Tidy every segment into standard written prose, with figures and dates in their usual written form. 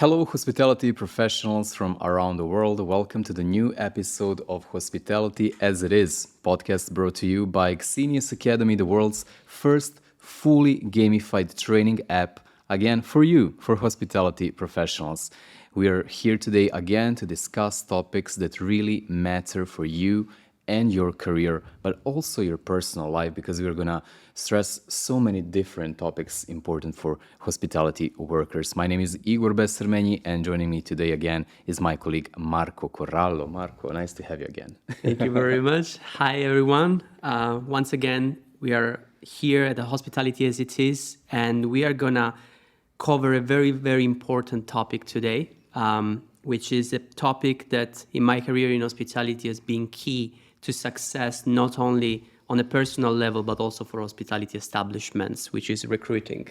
Hello, hospitality professionals from around the world. Welcome to the new episode of Hospitality as It Is, podcast brought to you by Xenios Academy, the world's first fully gamified training app, again, for you, for hospitality professionals. We are here today again to discuss topics that really matter for you and your career, but also your personal life, because we're gonna stress so many different topics important for hospitality workers. My name is Igor Besermenji, and joining me today again is my colleague Marco Corallo. Marco, nice to have you again. Thank you very much. Hi, everyone. Once again, we are here at the Hospitality as It Is, and we are gonna cover a very, very important topic today, which is a topic that in my career in hospitality has been key to success, not only on a personal level, but also for hospitality establishments, which is recruiting.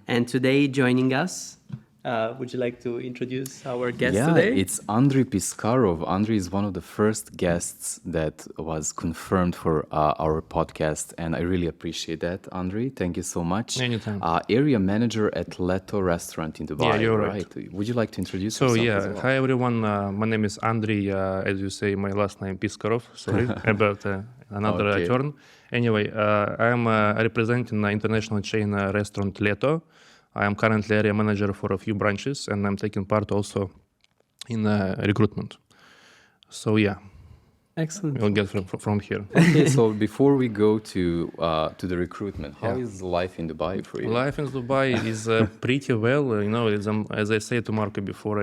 And today, joining us, would you like to introduce our guest today? Yeah, it's Andrii Piskarov. Andrii is one of the first guests that was confirmed for our podcast, and I really appreciate that, Andrii. Thank you so much. Anytime. Area manager at Leto Restaurant in Dubai. Yeah, you're right. Would you like to introduce yourself as well? Hi everyone. My name is Andrii. As you say, my last name Piskarov. Sorry about another turn. Anyway, I'm representing the international chain restaurant Leto. I am currently area manager for a few branches, and I'm taking part also in recruitment. So yeah, Excellent. we'll get from here. Okay, so before we go to the recruitment, how is life in Dubai for you? Life in Dubai is pretty well. You know, it's, as I said to Marco before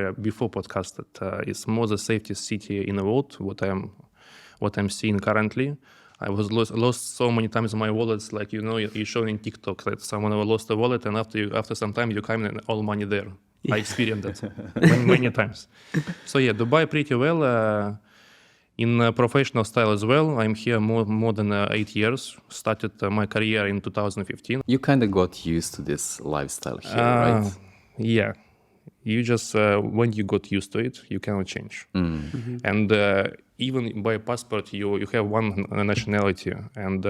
podcast, that it's more the safest city in the world. What I'm seeing currently. I was lost so many times in my wallets, like you show in TikTok that someone lost a wallet, and after some time you come and all money there. Yeah. I experienced that many times. So yeah, Dubai pretty well. In professional style as well, I'm here more than 8 years. Started my career in 2015. You kind of got used to this lifestyle here, right? Yeah. You just, when you got used to it, you cannot change. And even by passport, you have one nationality. And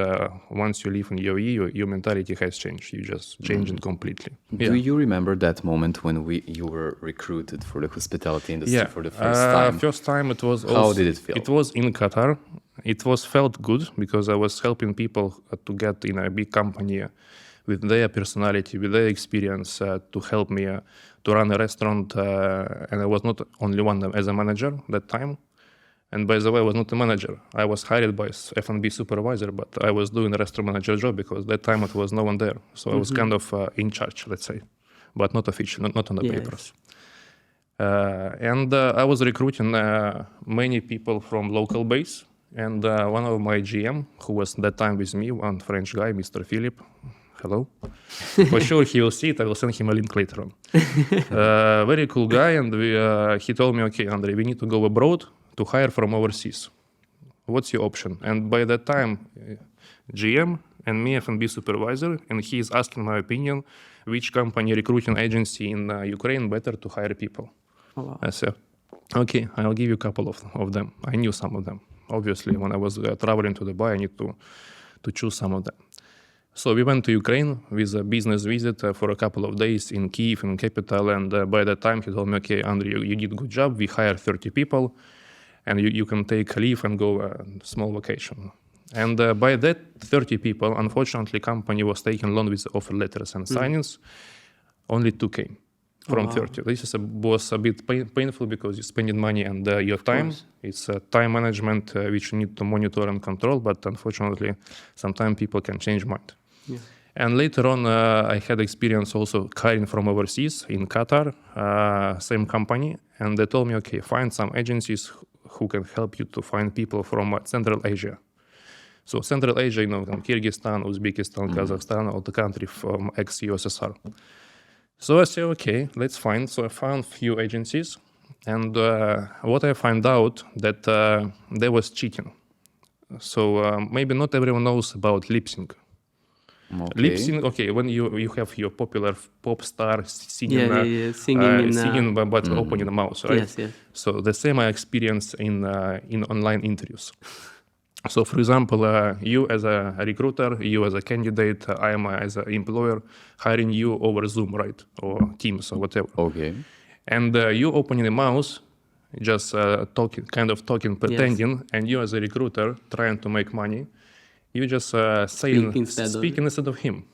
once you live in UAE, your mentality has changed. You just change it completely. Do you remember that moment when you were recruited for the hospitality industry for the first time? First time it was also, how did it feel? It was in Qatar. It felt good because I was helping people to get in a big company with their personality, with their experience, to help me to run a restaurant. And I was not only one as a manager that time. And by the way, I was not a manager. I was hired by F&B supervisor, but I was doing a restaurant manager job because that time it was no one there. So I was kind of in charge, let's say, but not official, not on the papers. And I was recruiting many people from local base. And one of my GM, who was that time with me, one French guy, Mr. Philip, hello. For sure, he will see it. I will send him a link later on. Very cool guy. And he told me, okay, Andrii, we need to go abroad to hire from overseas. What's your option? And by that time, GM and me, F&B supervisor, and he is asking my opinion, which company recruiting agency in Ukraine better to hire people. Oh, wow. I said, okay, I'll give you a couple of them. I knew some of them. Obviously, when I was traveling to Dubai, I need to choose some of them. So we went to Ukraine with a business visit for a couple of days in Kyiv, in capital. And by that time, he told me, okay, Andrii, you did a good job. We hired 30 people. And you can take a leave and go a small vacation. And by that 30 people, unfortunately, company was taking loan with offer letters and signings. Only 2 came from 30. This was a bit painful because you're spending money and your time. It's time management which you need to monitor and control. But unfortunately, sometimes people can change mind. Yeah. And later on, I had experience also hiring from overseas in Qatar, same company. And they told me, okay, find some agencies who can help you to find people from Central Asia. So Central Asia, Kyrgyzstan, Uzbekistan, Kazakhstan, all the countries from ex-USSR. So I said, okay, let's find. So I found few agencies. And what I found out that there was cheating. So maybe not everyone knows about lip sync. Okay. Lip sync, okay, when you have your popular pop star singing, singing but opening the mouth, right? Yes, yes. So the same I experience in online interviews. So for example, you as a recruiter, you as a candidate, I am as an employer hiring you over Zoom, right? Or Teams or whatever. Okay. And you opening the mouse, just talking, pretending, and you as a recruiter trying to make money, you just speaking instead of him.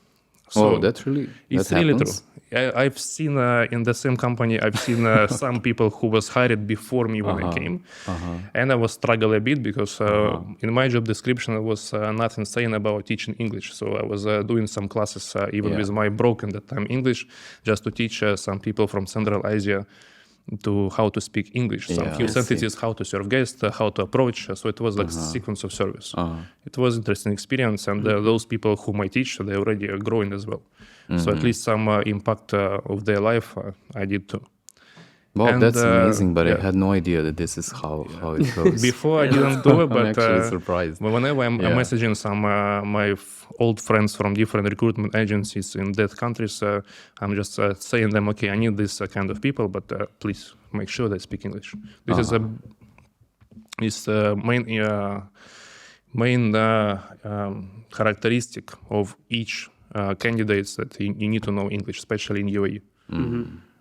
So that's it's that really happens? true. I've seen in the same company, I've seen some people who was hired before me when I came, and I was struggling a bit because in my job description it was nothing saying about teaching English. So I was doing some classes even with my broken that time English, just to teach some people from Central Asia to how to speak English. Some few sentences, how to serve guests, how to approach. So it was like sequence of service. It was interesting experience, and those people whom I teach, they already are growing as well. So at least some impact of their life I did too. Wow, And, that's amazing, but I had no idea that this is how it goes. Before I didn't do it, but I'm actually surprised. Whenever I'm messaging some my old friends from different recruitment agencies in that countries, I'm just saying them, okay, I need this kind of people, but please make sure they speak English. This is a main characteristic of each candidates that you need to know English, especially in UAE.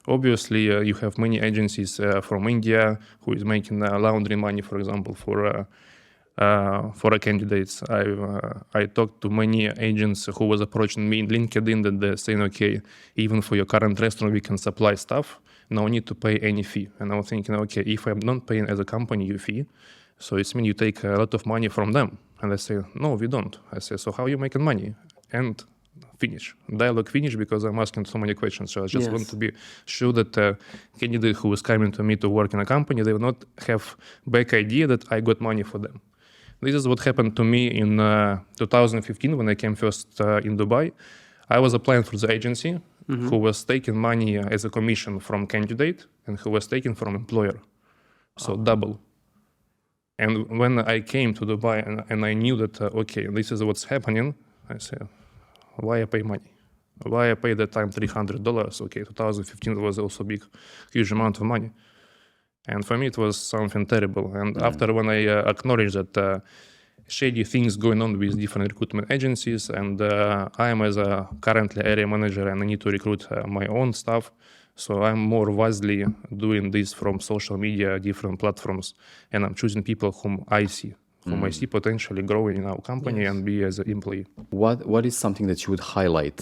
Obviously, you have many agencies from India who is making laundry money, for example, for candidates. I talked to many agents who was approaching me in LinkedIn that they're saying, okay, even for your current restaurant, we can supply stuff. No need to pay any fee. And I was thinking, okay, if I'm not paying as a company your fee, so it means you take a lot of money from them. And I say, no, we don't. I say, so how are you making money? And finish. Dialogue finish because I'm asking so many questions. So I just want to be sure that candidate who is coming to me to work in a company, they will not have back idea that I got money for them. This is what happened to me in 2015 when I came first in Dubai. I was applying for the agency who was taking money as a commission from candidate and who was taking from employer. So double. And when I came to Dubai and I knew that, okay, this is what's happening, I said, why I pay money? Why I pay that time $300? Okay, 2015 was also big, huge amount of money. And for me, it was something terrible. And after when I acknowledged that shady things going on with different recruitment agencies, and I am as a currently area manager and I need to recruit my own staff. So I'm more wisely doing this from social media, different platforms, and I'm choosing people whom I see potentially growing in our company and be as an employee. What is something that you would highlight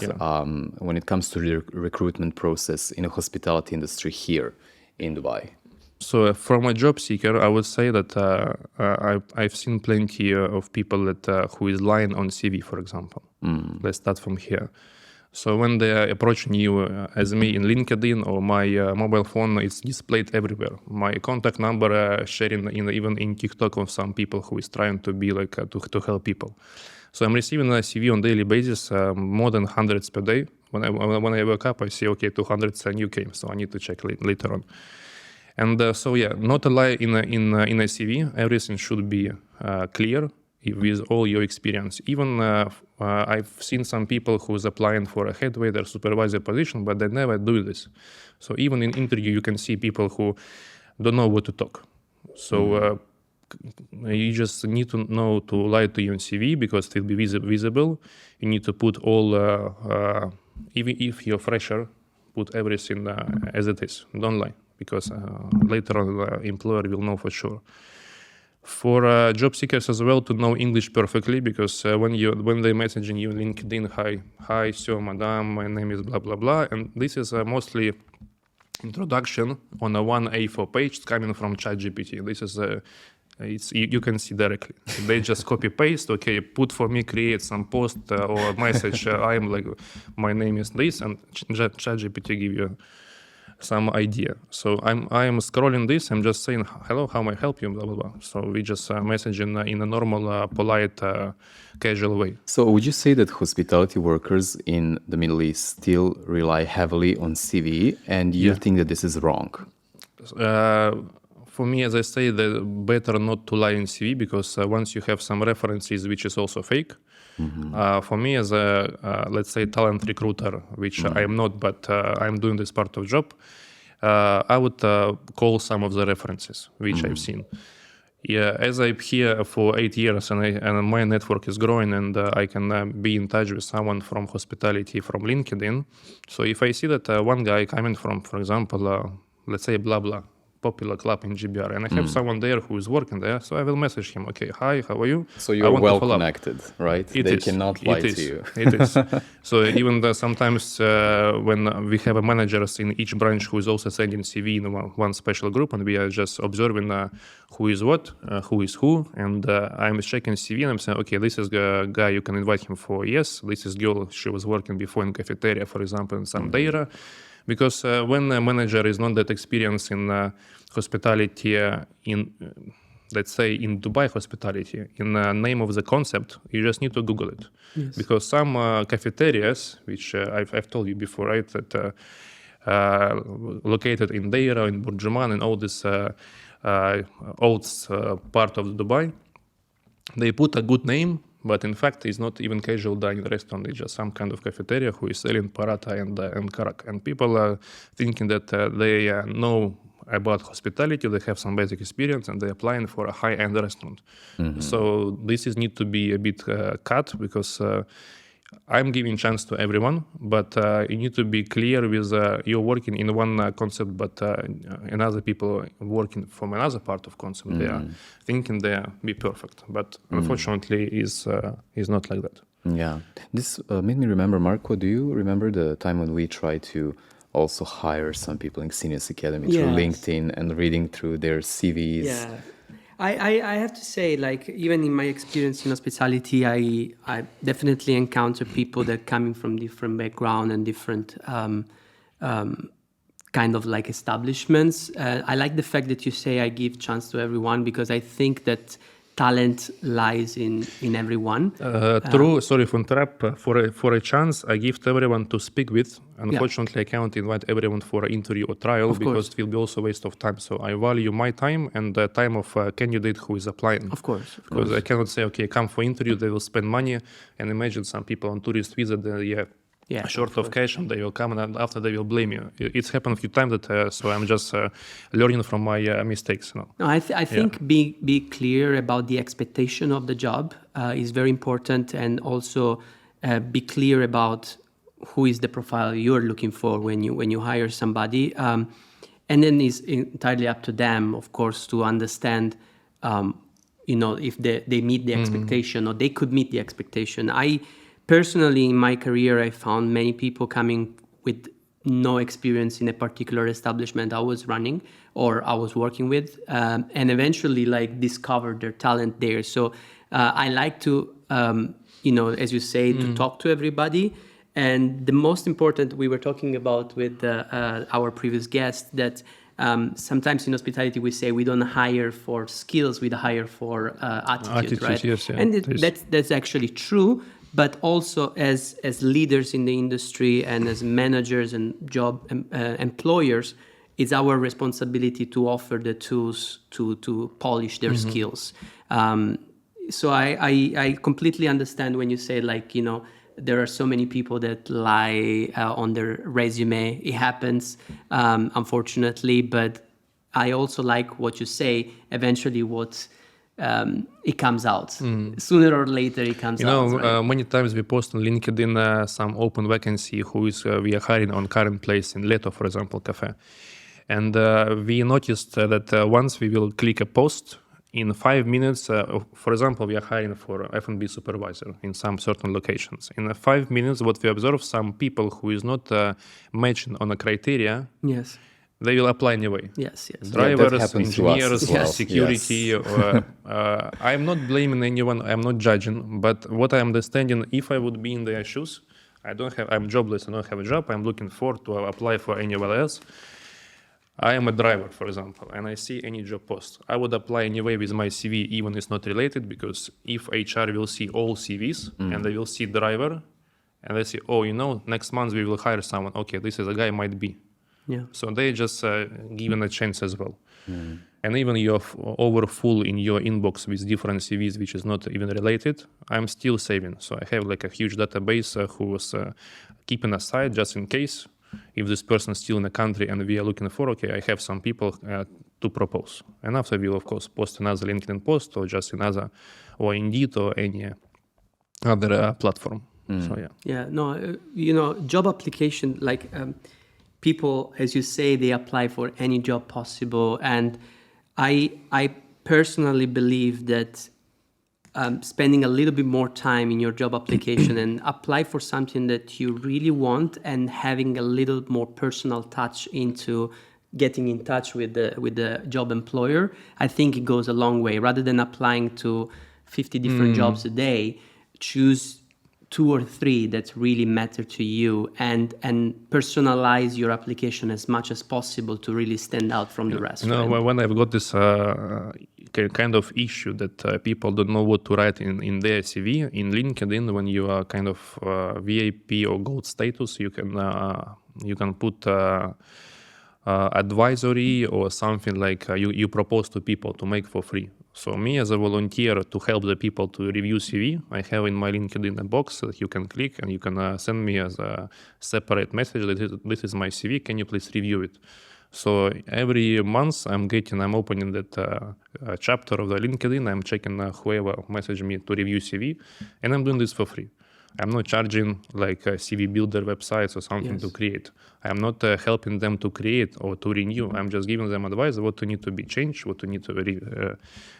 when it comes to the recruitment process in the hospitality industry here in Dubai? So from a job seeker, I would say that I've seen plenty of people that who is lying on CV, for example. Let's start from here. So when they are approaching you as me in LinkedIn or my mobile phone, it's displayed everywhere. My contact number sharing even in TikTok of some people who is trying to be like to help people. So I'm receiving a CV on daily basis, more than hundreds per day. When I wake up, I see, okay, 200 new came, so I need to check later on. And not a lie in a CV. Everything should be clear with all your experience. Even I've seen some people who's applying for a head waiter supervisor position, but they never do this. So even in interview, you can see people who don't know what to talk. So you just need to know to lie to your CV because it will be visible. You need to put all, even if you're fresher, put everything as it is. Don't lie because later on the employer will know for sure. For job seekers as well to know English perfectly because when they're messaging you on LinkedIn, hi, sir, madam, my name is blah, blah, blah. And this is mostly introduction on a 1 A4 page coming from ChatGPT. This is you can see directly. They just copy paste. Okay, put for me, create some post or message. I am like, my name is this, and ChatGPT give you some idea. So I am scrolling this. I'm just saying, hello, how may I help you? Blah blah blah. So we just messaging in a normal, polite, casual way. So would you say that hospitality workers in the Middle East still rely heavily on CV, and you think that this is wrong? For me, as I say, the better not to lie in CV because once you have some references, which is also fake. For me, as a let's say talent recruiter, which I am not, but I'm doing this part of job, I would call some of the references which I've seen. Yeah, as I'm here for 8 years and my network is growing and I can be in touch with someone from hospitality from LinkedIn. So if I see that one guy coming from, for example, let's say blah blah, popular club in GBR, and I have someone there who is working there, so I will message him, okay, hi, how are you? So I you're want to well follow up. connected, right? It They is. cannot It lie is. to you. It is. So even sometimes when we have a managers in each branch who is also sending CV in one special group, and we are just observing who is what, who is who, and I'm checking CV and I'm saying, okay, this is a guy, you can invite him for yes, this is girl, she was working before in cafeteria, for example, in some data. Because when a manager is not that experienced in hospitality, let's say in Dubai hospitality, in the name of the concept, you just need to Google it. Yes. Because some cafeterias, which I've told you before, right, that located in Deira, in Burjuman, and all this old part of Dubai, they put a good name, but in fact it's not even casual dining restaurant. It's just some kind of cafeteria who is selling paratha and karak. And people are thinking that they know about hospitality, they have some basic experience, and they're applying for a high-end restaurant. So this is need to be a bit cut, because I'm giving chance to everyone, but you need to be clear with you're working in one concept, but another people working from another part of concept. They are thinking they be perfect, but unfortunately is not like that. Yeah. This made me remember, Marco, do you remember the time when we tried to also hire some people in Xenios Academy through Yes. LinkedIn and reading through their CVs? Yeah. I have to say, like, even in my experience in hospitality, I definitely encounter people that are coming from different background and different kind of like establishments. I like the fact that you say I give chance to everyone, because I think that talent lies in everyone. True. Sorry for interrupt. For a chance, I give to everyone to speak with. Unfortunately, I cannot invite everyone for an interview or trial, because it will be also a waste of time. So I value my time and the time of a candidate who is applying. Of course. Because I cannot say, okay, come for interview, they will spend money, and imagine some people on tourist visa, they are short of cash, and they will come, and after they will blame you. It's happened a few times that, so I'm just learning from my mistakes. No, I think be clear about the expectation of the job is very important, and also be clear about who is the profile you're looking for when you hire somebody, and then it's entirely up to them, of course, to understand, if they meet the expectation, or they could meet the expectation. Personally, in my career, I found many people coming with no experience in a particular establishment I was running or I was working with, and eventually discovered their talent there. So I like to, as you say, to talk to everybody. And the most important, we were talking about with our previous guest, that sometimes in hospitality we say we don't hire for skills, we hire for attitude, right? Yes, yeah, and that's actually true. But also as leaders in the industry and as managers and job employers, it's our responsibility to offer the tools to polish their skills. So I completely understand when you say, there are so many people that lie on their resume. It happens, unfortunately, but I also like what you say. Eventually it comes out. Sooner or later it comes out. Right? Many times we post on LinkedIn some open vacancy who is we are hiring on current place in Leto, for example, cafe. And we noticed that once we will click a post, in 5 minutes, for example, we are hiring for F&B supervisor in some certain locations. In 5 minutes, what we observe, some people who is not matching on a criteria, yes, they will apply anyway. Yes. Drivers, engineers, well. security. I'm not blaming anyone. I'm not judging. But what I'm understanding, if I would be in their shoes, I'm jobless. I don't have a job. I'm looking forward to apply for anywhere else. I am a driver, for example, and I see any job post. I would apply anyway with my CV, even if it's not related, because if HR will see all CVs and they will see driver, and they say, next month we will hire someone. Okay, this is a guy might be. Yeah. So they just given a chance as well. And even you're over full in your inbox with different CVs, which is not even related, I'm still saving. So I have a huge database who was keeping aside just in case if this person is still in the country and we are looking for, I have some people to propose. And after we'll, of course, post another LinkedIn post or just another, or Indeed or any other platform. So, Yeah, no, job application, people, as you say, they apply for any job possible. And I personally believe that spending a little bit more time in your job application and apply for something that you really want, and having a little more personal touch into getting in touch with the job employer, I think it goes a long way. Rather than applying to 50 different jobs a day, choose 2 or 3 that really matter to you, and personalize your application as much as possible to really stand out from the rest. You know, right? when I've got this kind of issue that people don't know what to write in their CV, in LinkedIn, when you are kind of VIP or gold status, you can put advisory or something like you propose to people to make for free. So me as a volunteer to help the people to review CV, I have in my LinkedIn a box that you can click and you can send me as a separate message that this is my CV, can you please review it? So every month I'm opening that chapter of the LinkedIn, I'm checking whoever messaged me to review CV, and I'm doing this for free. I'm not charging like CV builder websites or something to create. I'm not helping them to create or to renew. I'm just giving them advice what to need to be changed, what to need to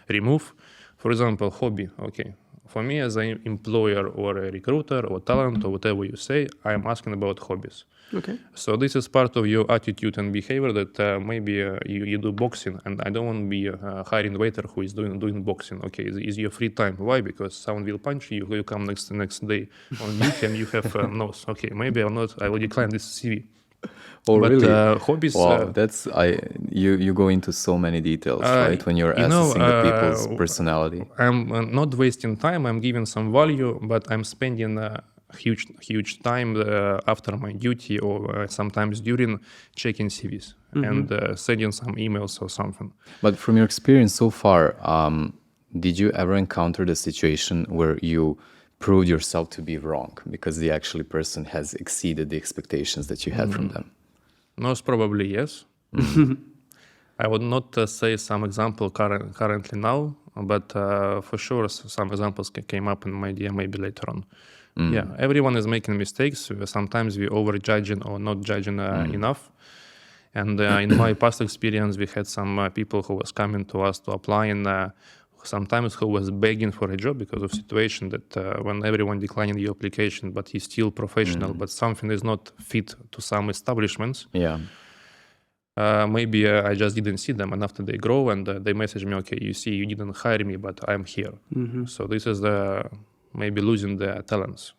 remove. For example, hobby. Okay, for me as an employer or a recruiter or talent or whatever you say, I'm asking about hobbies. Okay. So this is part of your attitude and behavior that maybe you do boxing, and I don't want to be hiring waiter who is doing boxing. Okay, is your free time? Why? Because someone will punch you. You come next day on duty and you have nose. Okay, maybe I will decline this CV. Oh, but, really? Hobbies. Wow, you go into so many details, right? When you're assessing the people's personality. I'm not wasting time. I'm giving some value, but I'm spending huge time after my duty or sometimes during checking CVs and sending some emails or something. But from your experience so far, did you ever encounter the situation where you proved yourself to be wrong because the actual person has exceeded the expectations that you had from them? Most probably, yes. I would not say some example currently now, but for sure some examples came up in my idea maybe later on. Yeah, everyone is making mistakes. Sometimes we overjudging or not judging enough. And in my past experience, we had some people who was coming to us to apply, and sometimes who was begging for a job because of situation that when everyone declining the application, but he's still professional, but something is not fit to some establishments. Yeah. Maybe I just didn't see them, and after they grow and they message me, okay, you see, you didn't hire me, but I'm here. So this is maybe losing their talents.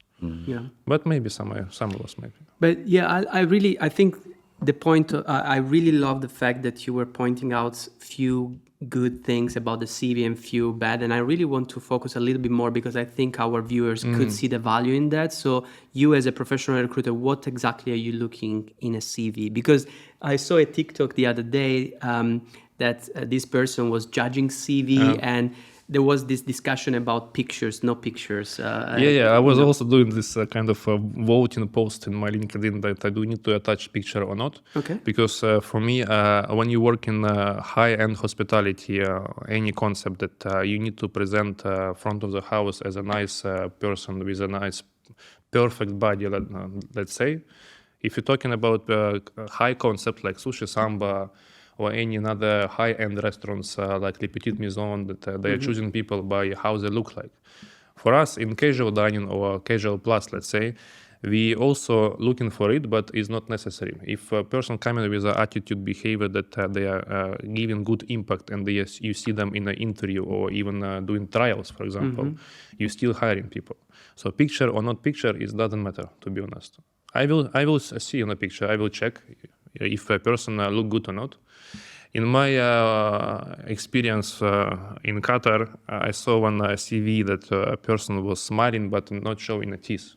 Yeah. But maybe some of us maybe. But yeah, I think the point, I really love the fact that you were pointing out few good things about the CV and few bad. And I really want to focus a little bit more because I think our viewers could see the value in that. So you as a professional recruiter, what exactly are you looking in a CV? Because I saw a TikTok the other day that this person was judging CV and there was this discussion about pictures, no pictures. I was also doing this kind of voting post in my LinkedIn that I do need to attach picture or not. Okay. Because for me, when you work in high-end hospitality, any concept that you need to present front of the house as a nice person with a nice, perfect body, let's say. If you're talking about high concept like Sushi Samba, or any other high-end restaurants like Le Petit Maison, that they are choosing people by how they look like. For us, in casual dining or casual plus, let's say, we also looking for it, but it's not necessary. If a person coming with an attitude, behavior that they are giving good impact, and you see them in an interview or even doing trials, for example, you still hiring people. So picture or not picture, it doesn't matter, to be honest. I will see in a picture. I will check if a person look good or not. In my experience in Qatar, I saw one CV that a person was smiling but not showing a teeth.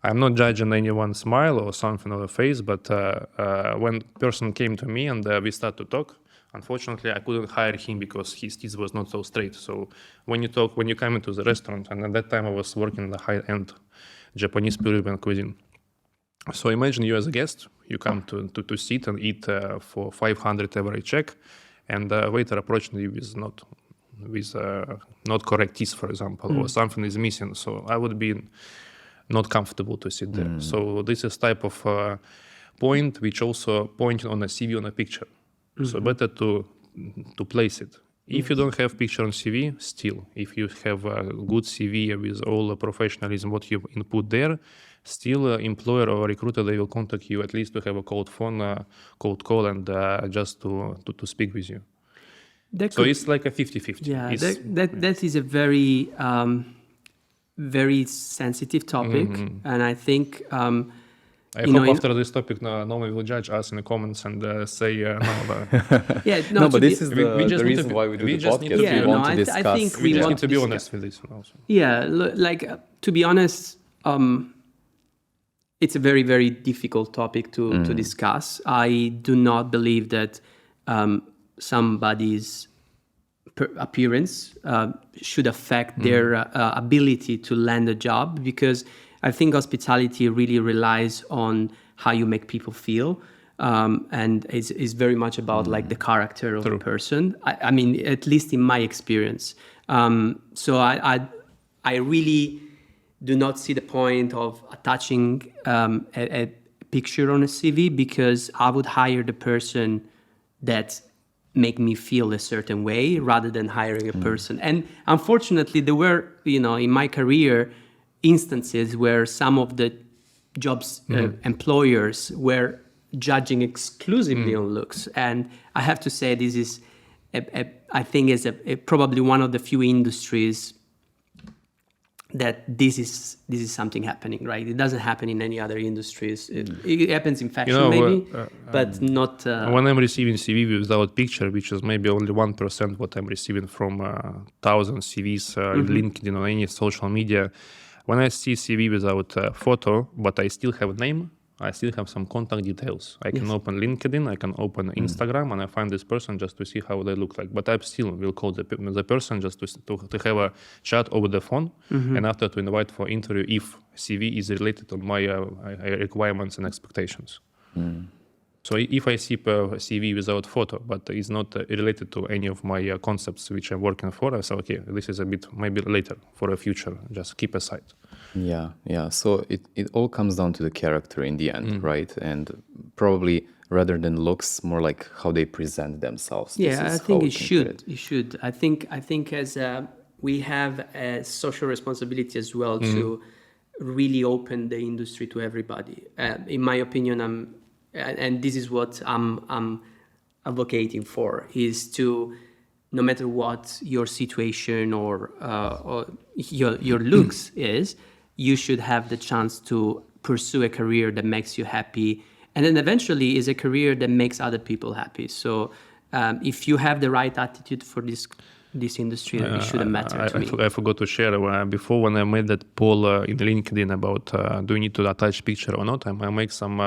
I'm not judging anyone's smile or something on the face, but when person came to me and we started to talk, unfortunately, I couldn't hire him because his teeth was not so straight. So when you come into the restaurant, and at that time I was working in the high-end Japanese Peruvian cuisine. So imagine you as a guest, you come to sit and eat for 500 average check, and the waiter approaching you with not correct teeth, for example, or something is missing. So I would be not comfortable to sit there. So this is type of point which also pointing on a CV on a picture. So better to place it. If you don't have picture on CV, still, if you have a good CV with all the professionalism, what you input there, still employer or recruiter, they will contact you at least to have a cold phone, cold call, and just to speak with you. So it's like a 50-50. Yeah, that is a very, very sensitive topic. And I think... I hope after this topic, no one will judge us in the comments and say no. Yeah, no, but this is the reason why we do the just podcast. Yeah, we want no, to discuss. I think We just want need to be honest with this also. Yeah, to be honest, it's a very, very difficult topic to discuss. I do not believe that somebody's appearance should affect their ability to land a job, because I think hospitality really relies on how you make people feel, and is very much about like the character of a person. I mean, at least in my experience. So I really do not see the point of attaching a picture on a CV, because I would hire the person that make me feel a certain way rather than hiring a person. And unfortunately, there were, in my career, instances where some of the jobs employers were judging exclusively on looks. And I have to say, this is, I think, is probably one of the few industries that this is something happening, right? It doesn't happen in any other industries. It happens in fashion, maybe, but not... When I'm receiving CV without picture, which is maybe only 1% what I'm receiving from 1,000 CVs in LinkedIn or any social media, when I see CV without photo, but I still have name, I still have some contact details. I can open LinkedIn, I can open Instagram, and I find this person just to see how they look like. But I still will call the person just to have a chat over the phone, and after to invite for interview if CV is related to my requirements and expectations. So if I see a CV without photo, but it's not related to any of my concepts which I'm working for, I say, okay, this is a bit maybe later for a future, just keep aside. Yeah. So it all comes down to the character in the end, right? And probably rather than looks, more like how they present themselves. Yeah, I think it should. It should. I think as we have a social responsibility as well to really open the industry to everybody. In my opinion, and this is what I'm advocating for, is to, no matter what your situation or your looks is, you should have the chance to pursue a career that makes you happy, and then eventually is a career that makes other people happy. So if you have the right attitude for this industry, it shouldn't matter to me. I forgot to share before, when I made that poll in LinkedIn about do you need to attach picture or not, I make some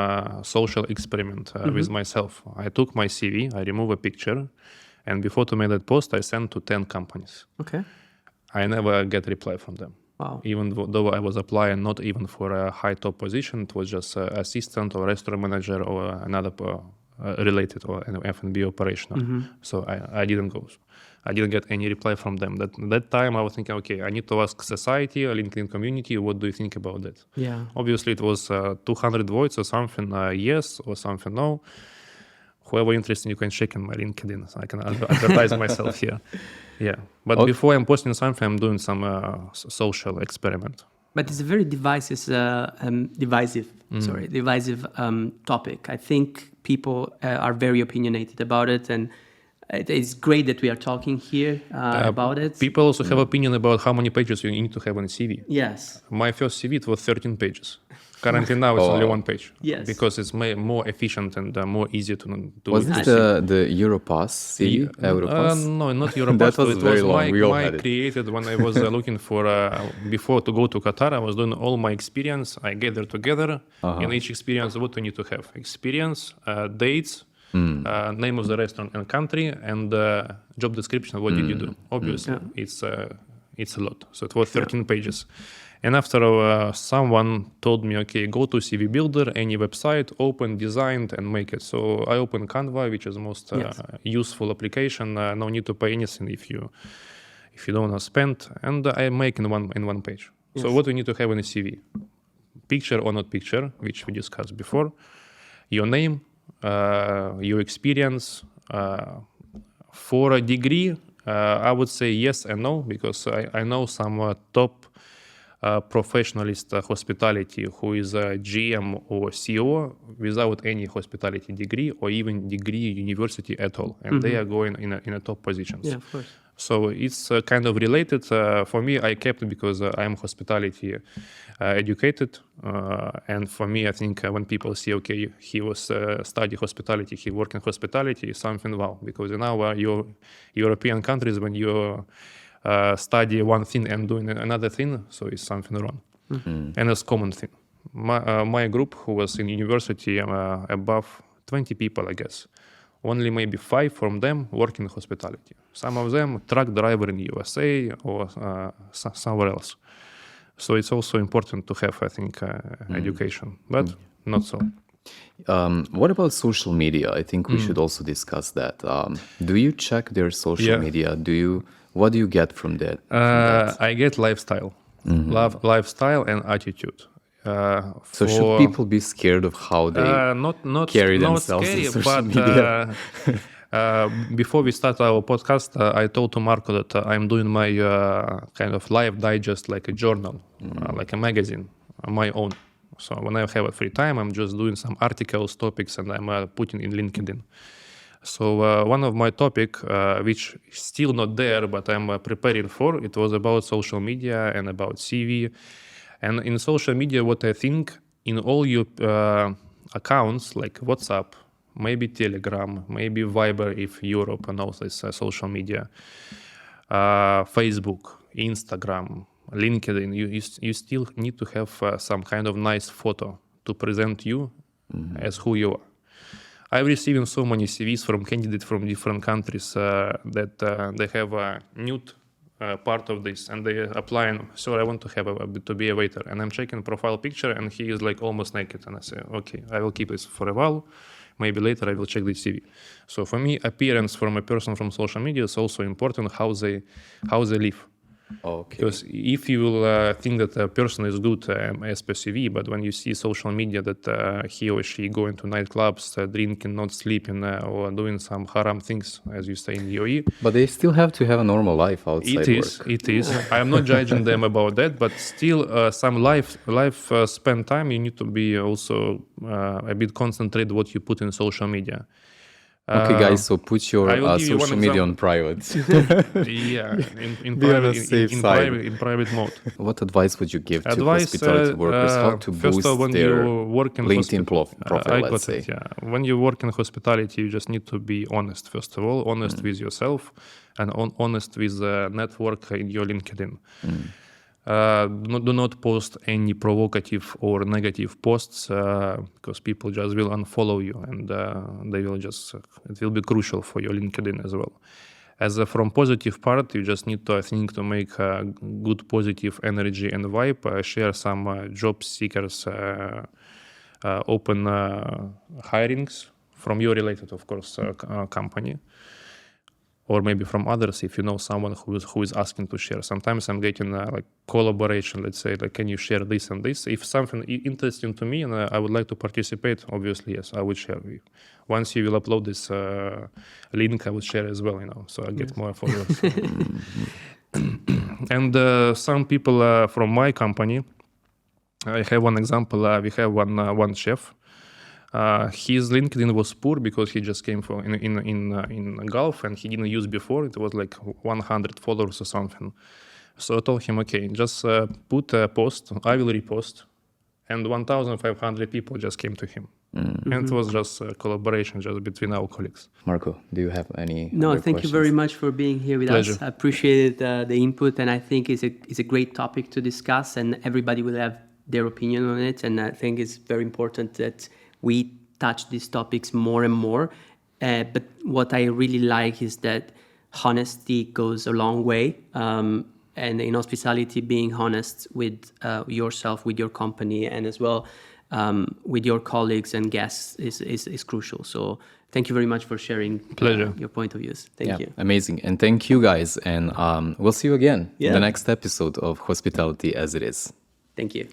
social experiment with myself. I took my CV, I remove a picture, and before to make that post, I sent to 10 companies. Okay. I never get reply from them. Wow. Even though I was applying not even for a high top position, it was just assistant or restaurant manager or another related or an F&B operational. So I didn't go. I didn't get any reply from them. That time I was thinking, okay, I need to ask society or LinkedIn community, what do you think about that? Yeah. Obviously it was 200 votes or something, yes or something no. Whoever interested, you can check in my LinkedIn. So I can advertise myself here. Yeah. But before I'm posting something, I'm doing some social experiment. But it's a very divisive topic. I think people are very opinionated about it, and it's great that we are talking here about it. People also have opinion about how many pages you need to have on a CV. Yes. My first CV, it was 13 pages. Currently now it's only 1 page. Yes. Because it's more efficient and more easier to do. Was this the Europass CV? Europass? No, not Europass. That was very long. We all had it. Created when I was looking for, before to go to Qatar, I was doing all my experience. I gathered together. In each experience, what you need to have. Experience, dates, name of the restaurant and country, and job description. What did you do? Obviously, it's a lot. So it was 13 pages. And after someone told me, okay, go to CV Builder, any website, open, design, and make it. So I opened Canva, which is the most useful application. No need to pay anything if you don't want to spend. And I make in one page. Yes. So what we need to have in a CV? Picture or not picture, which we discussed before. your name, your experience. For a degree, I would say yes and no, because I know some top professionalist hospitality who is a GM or CEO without any hospitality degree or even degree university at all, and they are going in a top positions. Yeah, of course. So it's kind of related. For me, I kept it because I am hospitality educated, and for me, I think when people see, okay, he was study hospitality, he work in hospitality, something wow, because in our European countries, when you study one thing and doing another thing, so it's something wrong. And it's common thing. My group, who was in university, above 20 people, I guess, only maybe 5 from them work in hospitality. Some of them truck driver in USA or somewhere else. So it's also important to have, I think, education, but not so. What about social media? I think we should also discuss that. Do you check their social media? What do you get from that? I get lifestyle, lifestyle and attitude. So should people be scared of how they carry themselves scary, in social but, media? Before we start our podcast, I told to Marco that I'm doing my kind of life digest, like a journal, like a magazine, my own. So when I have a free time, I'm just doing some articles, topics, and I'm putting in LinkedIn. So one of my topic, which is still not there, but I'm preparing for, it was about social media and about CV. And in social media, what I think, in all your accounts, like WhatsApp, maybe Telegram, maybe Viber, if Europe knows this social media, Facebook, Instagram, LinkedIn, you still need to have some kind of nice photo to present you as who you are. I'm receiving so many CVs from candidates from different countries that they have a nude part of this, and they applying, so I want to have to be a waiter, and I'm checking profile picture, and he is like almost naked, and I say, okay, I will keep this for a while. Maybe later I will check the CV. So for me, appearance from a person from social media is also important. How they live. Okay. Because if you will think that a person is good as per CV, but when you see social media that he or she going to nightclubs, drinking, not sleeping, or doing some haram things, as you say in UAE. But they still have to have a normal life outside work. It is. I am not judging them about that, but still some life spent time, you need to be also a bit concentrate what you put in social media. Okay, guys, so put your social media on private. Yeah, in Be on a safe side. In private mode. What advice would you give to hospitality workers? How to first boost of all, when their you work in LinkedIn profile, let's say? Yeah. When you work in hospitality, you just need to be honest, first of all, honest with yourself and honest with the network in your LinkedIn. Do not post any provocative or negative posts because people just will unfollow you, and they will just it will be crucial for your LinkedIn as well. As from positive part, you just need to, I think, to make good positive energy and vibe. Share some job seekers open hirings from your related, of course, company. Or maybe from others, if you know someone who is asking to share. Sometimes I'm getting like collaboration, let's say, like, can you share this and this? If something interesting to me and I would like to participate, obviously, yes, I would share. Once you will upload this link, I would share as well, so I get more followers. And some people from my company, I have one example. We have one chef. His LinkedIn was poor because he just came from in Gulf and he didn't use before. It was like 100 followers or something. So I told him, okay, just put a post. I will repost, and 1,500 people just came to him. And it was just a collaboration just between our colleagues. Marco, do you have any? No, other thank you very much for being here with Pleasure. us. I appreciated the input, and I think it's a great topic to discuss, and everybody will have their opinion on it. And I think it's very important that we touch these topics more and more. But what I really like is that honesty goes a long way. And in hospitality, being honest with yourself, with your company, and as well with your colleagues and guests is crucial. So thank you very much for sharing your point of views. Thank you. Amazing. And thank you guys. And we'll see you again in the next episode of Hospitality as It Is. Thank you.